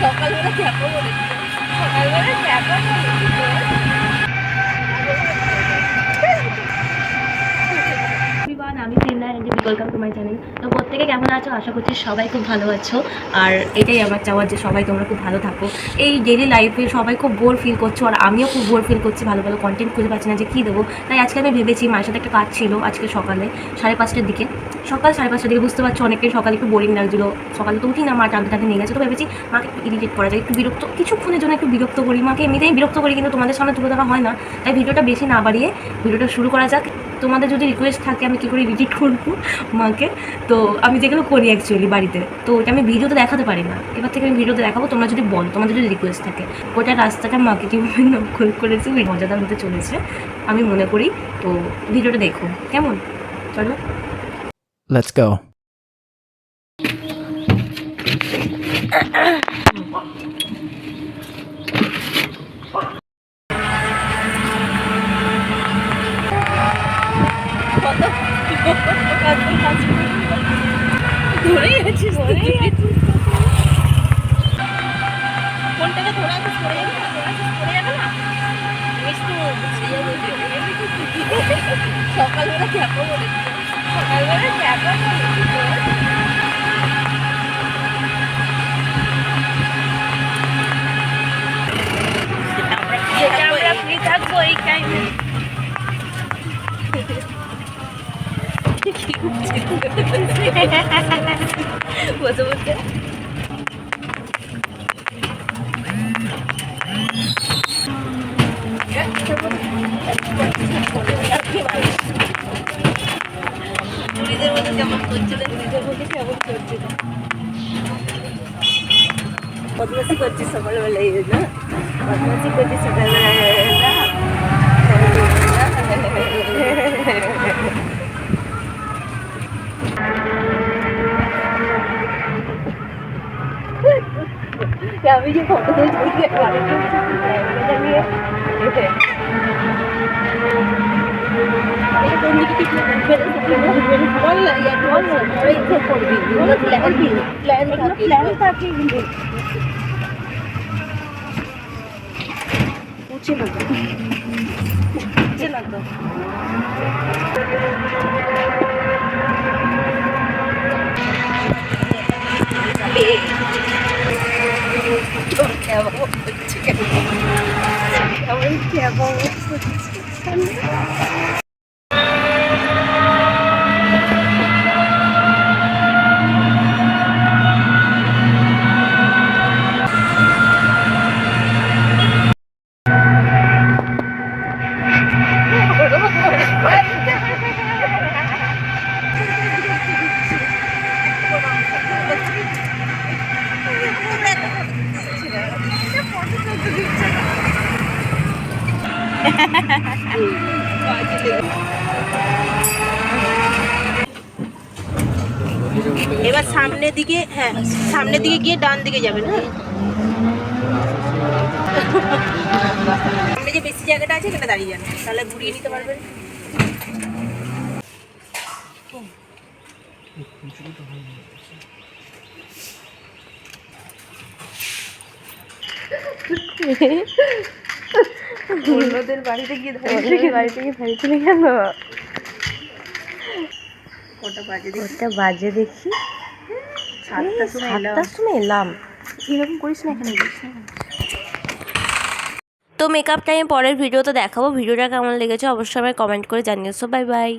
সকালবেলা খ্যাপা বলেছি, সকালবেলা খ্যাপা বলেছি। আমি Prerna and welcome to my channel. তো প্রত্যেকে কেমন আছো? আশা করছি সবাই খুব ভালো আছো। আর এটাই আমার চাওয়া যে সবাই তোমরা খুব ভালো থাকো। এই ডেলি লাইফে সবাই খুব বোর ফিল করছো, আর আমিও খুব বোর ফিল করছি, ভালো ভালো কন্টেন্ট খুঁজে পাচ্ছি না যে কী দেবো। তাই আজকে আমি ভেবেছি, মায়ের সাথে একটা কাজ ছিল আজকে সকালে 5:30টার দিকে, সকাল 5:30টার দিকে, বুঝতে পারছো অনেকেই সকালে একটু বোরিং লাগছিলো। সকালে তো উঠি না, মা টানতে টানতে নিয়ে গেছে। তো ভেবেছি মাকে একটু ইরিটেট করা যায়, একটু বিরক্ত, কিছুক্ষণের জন্য একটু বিরক্ত করি মাকে। এমনিতেই বিরক্ত করি, কিন্তু তোমাদের সামনে তুলে ধরা হয় না। তাই ভিডিওটা বেশি না বাড়িয়ে ভিডিওটা শুরু করা যাক। তোমাদের যদি রিকোয়েস্ট থাকে আমি কী করে ইরিটেট করবো মাকে, তো আমি যেগুলো করি অ্যাকচুয়ালি বাড়িতে, তো ওটা আমি ভিডিওতে দেখাতে পারি না। এবার থেকে আমি ভিডিওতে দেখাবো, তোমরা যদি বলো, তোমাদের যদি রিকোয়েস্ট থাকে। ওটা রাস্তাটা মাকে কীভাবে নকল করেছে, মজাদার হতে চলেছে আমি মনে করি। তো ভিডিওটা দেখো, কেমন? চলো, লেটস গো। ধরেই আছিস, ধরেই আছিস। ফোনটাকে ধরে আছিস, পড়ে যাবে না, ধরে আছিস, পড়ে যাবে না। সকালবেলা খ্যাপা বলেছি, সকালবেলা খ্যাপা বলেছি। আমরা ফ্রি থাকবো এই টাইমে। বসে বসে নিজের মধ্যে যেমন করছিল, নিজের মধ্যে কেমন করছিল, বদমাসি করছিস সকালবেলা, এই না বদমাসি করছিস সকালবেলা না। আমি যে ফটো তুলছি এবার সামনের দিকে, হ্যাঁ সামনের দিকে গিয়ে ডান দিকে যাবেন। হ্যাঁ, সামনে যে বেশি জায়গাটা আছে সেটা দাঁড়িয়ে যান, তাহলে ঘুরিয়ে নিতে পারবেন। অন্যদের বাড়িতে গিয়ে বাড়ি চলে গেল। কটা বাজে দেখি, 7টার সময় এলাম। এরকম করিস না, এখানে তো মেকআপ টাইম পরের ভিডিওতে দেখাবো। ভিডিওটা কেমন লেগেছে অবশ্যই আমায় কমেন্ট করে জানিয়েছো। Bye bye.